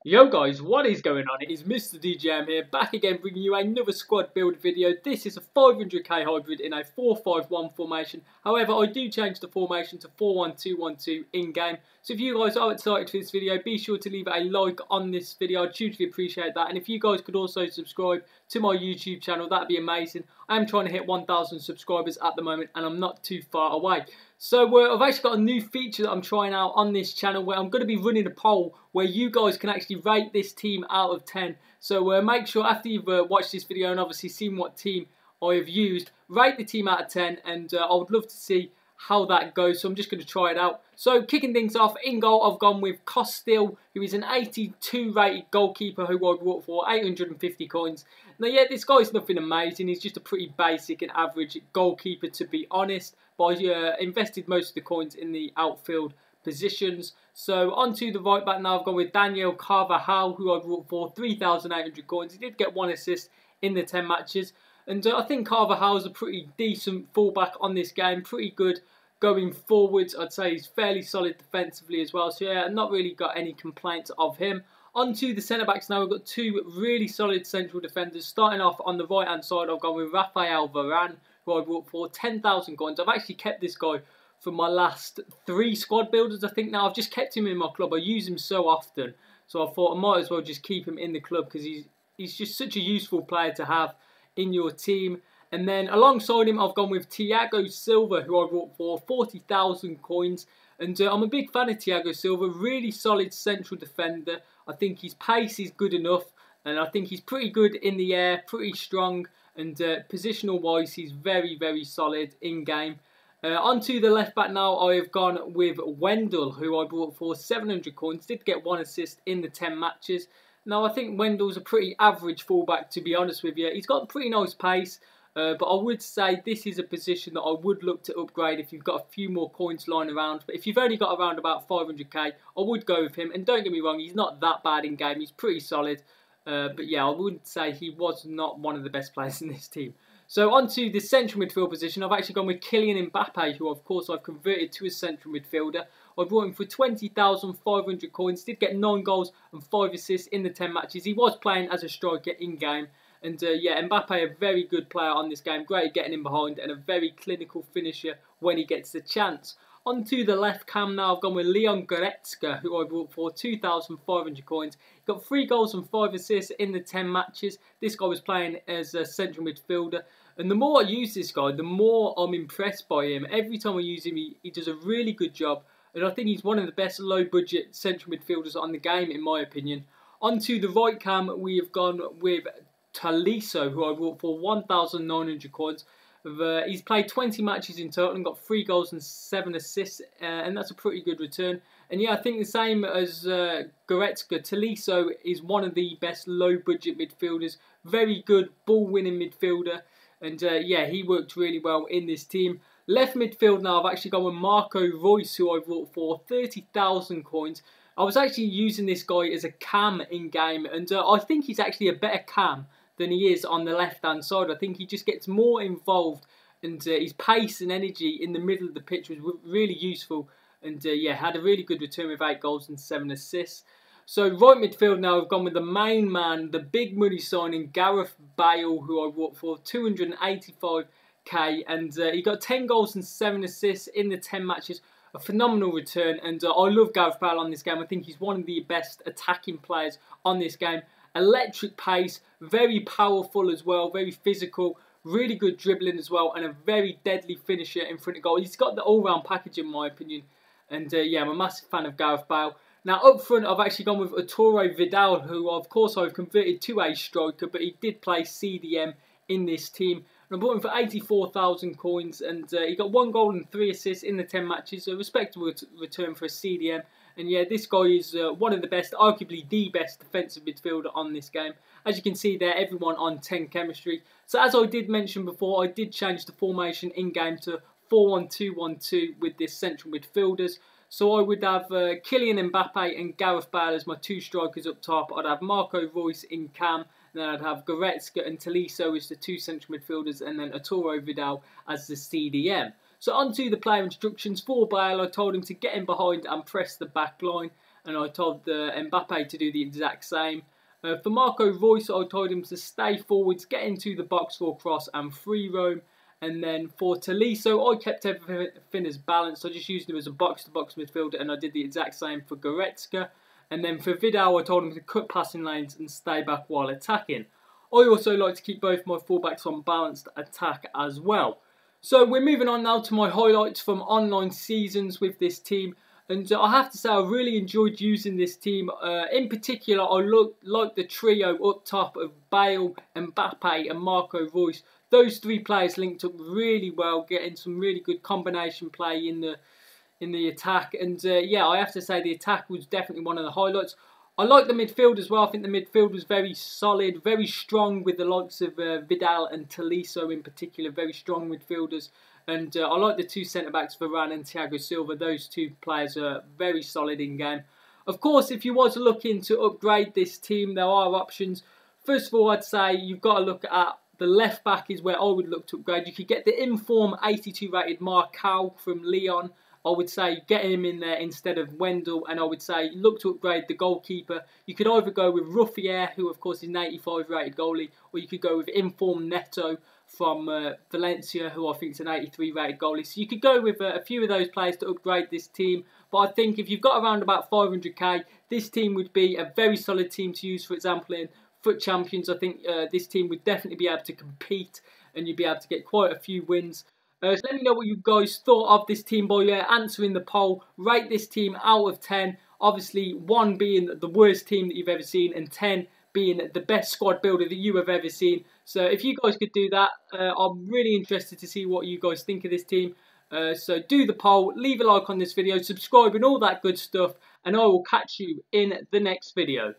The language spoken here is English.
Yo guys, what is going on? It is Mr. DJM here, back again bringing you another squad build video. This is a 500k hybrid in a 4-5-1 formation. However, I do change the formation to 4-1-2-1-2 in-game. So if you guys are excited for this video, be sure to leave a like on this video. I'd hugely appreciate that. And if you guys could also subscribe to my YouTube channel, that'd be amazing. I am trying to hit 1,000 subscribers at the moment and I'm not too far away. So I've actually got a new feature that I'm trying out on this channel where I'm going to be running a poll where you guys can actually rate this team out of 10. So make sure after you've watched this video and obviously seen what team I have used, rate the team out of 10, and I would love to see how that goes. So I'm just going to try it out. So kicking things off, in goal I've gone with Costil, who is an 82 rated goalkeeper who I bought for 850 coins. Now yeah, this guy's nothing amazing, he's just a pretty basic and average goalkeeper to be honest. But I invested most of the coins in the outfield positions. So onto the right back now, I've gone with Daniel Carvajal, who I bought for 3,800 coins. He did get 1 assist in the 10 matches. And I think Carvajal is a pretty decent fullback on this game. Pretty good going forwards. I'd say he's fairly solid defensively as well. So yeah, not really got any complaints of him. Onto the centre-backs now, we've got two really solid central defenders. Starting off on the right-hand side, I've gone with Rafael Varane, who I bought for 10,000 coins. I've actually kept this guy for my last 3 squad builders, I think now. I've just kept him in my club. I use him so often. So I thought I might as well just keep him in the club because he's just such a useful player to have in your team. And then alongside him, I've gone with Thiago Silva, who I bought for 40,000 coins. And I'm a big fan of Thiago Silva, really solid central defender. I think his pace is good enough, and I think he's pretty good in the air, pretty strong, and positional wise he's very, very solid in game. Onto the left back now, I have gone with Wendell, who I bought for 700 coins, did get 1 assist in the 10 matches. Now I think Wendell's a pretty average fullback, to be honest with you. He's got pretty nice pace. But I would say this is a position that I would look to upgrade if you've got a few more coins lying around. But if you've only got around about 500k, I would go with him. And don't get me wrong, he's not that bad in game. He's pretty solid. But yeah, I wouldn't say he was not one of the best players in this team. So onto the central midfield position, I've actually gone with Kylian Mbappe, who of course I've converted to a central midfielder. I bought him for 20,500 coins, did get 9 goals and 5 assists in the 10 matches. He was playing as a striker in game. And yeah, Mbappe, a very good player on this game. Great at getting in behind and a very clinical finisher when he gets the chance. Onto the left cam now, I've gone with Leon Goretzka, who I bought for 2,500 coins. He got 3 goals and 5 assists in the 10 matches. This guy was playing as a central midfielder. And the more I use this guy, the more I'm impressed by him. Every time I use him, he does a really good job. And I think he's one of the best low-budget central midfielders on the game, in my opinion. Onto the right cam, we have gone with Tolisso, who I bought for 1,900 coins. He's played 20 matches in total and got 3 goals and 7 assists, and that's a pretty good return. And yeah, I think the same as Goretzka, Tolisso is one of the best low-budget midfielders. Very good ball-winning midfielder, and yeah, he worked really well in this team. Left midfield now, I've actually gone with Marco Reus, who I bought for 30,000 coins. I was actually using this guy as a cam in-game, and I think he's actually a better cam than he is on the left-hand side. I think he just gets more involved, and his pace and energy in the middle of the pitch was really useful. And yeah, had a really good return with 8 goals and 7 assists. So right midfield now, I've gone with the main man, the big money signing, Gareth Bale, who I bought for 285k, and he got 10 goals and 7 assists in the 10 matches. A phenomenal return, and I love Gareth Bale on this game. I think he's one of the best attacking players on this game. Electric pace, very powerful as well, very physical, really good dribbling as well, and a very deadly finisher in front of goal. He's got the all-round package in my opinion, and yeah, I'm a massive fan of Gareth Bale. Now up front, I've actually gone with Arturo Vidal, who of course I've converted to a striker, but he did play CDM in this team. I bought him for 84,000 coins, and he got 1 goal and 3 assists in the 10 matches. A respectable return for a CDM. And yeah, this guy is one of the best, arguably the best defensive midfielder on this game. As you can see there, everyone on 10 chemistry. So as I did mention before, I did change the formation in-game to 4-1-2-1-2 with this central midfielders. So I would have Kylian Mbappe and Gareth Bale as my 2 strikers up top. I'd have Marco Reus in cam. Then I'd have Goretzka and Tolisso as the 2 central midfielders, and then Arturo Vidal as the CDM. So onto the player instructions for Bale, I told him to get in behind and press the back line. and I told Mbappe to do the exact same. For Marco Reus, I told him to stay forwards, get into the box for cross and free roam. And then for Tolisso, I kept everything as balanced. I just used him as a box-to-box midfielder, and I did the exact same for Goretzka. And then for Vidal, I told him to cut passing lanes and stay back while attacking. I also like to keep both my fullbacks on balanced attack as well. So we're moving on now to my highlights from online seasons with this team. And I have to say, I really enjoyed using this team. In particular, I like the trio up top of Bale, Mbappe and Marco Reus. Those three players linked up really well, getting some really good combination play in the attack. And yeah, I have to say the attack was definitely one of the highlights. I like the midfield as well. I think the midfield was very solid, very strong with the likes of Vidal and Tolisso in particular. Very strong midfielders. And I like the two centre-backs, Varane and Thiago Silva. Those two players are very solid in game. Of course, if you was looking to upgrade this team, there are options. First of all, I'd say you've got to look at the left back is where I would look to upgrade. You could get the inform 82 rated Marcao from Lyon. I would say get him in there instead of Wendell, and I would say look to upgrade the goalkeeper. You could either go with Ruffier, who of course is an 85 rated goalie, or you could go with inform Neto from Valencia, who I think is an 83 rated goalie. So you could go with a few of those players to upgrade this team. But I think if you've got around about 500k, this team would be a very solid team to use, for example, in Foot Champions. I think this team would definitely be able to compete, and you'd be able to get quite a few wins. So let me know what you guys thought of this team by answering the poll. Rate this team out of 10. Obviously, 1 being the worst team that you've ever seen, and 10 being the best squad builder that you have ever seen. So if you guys could do that, I'm really interested to see what you guys think of this team. So do the poll, leave a like on this video, subscribe and all that good stuff, and I will catch you in the next video.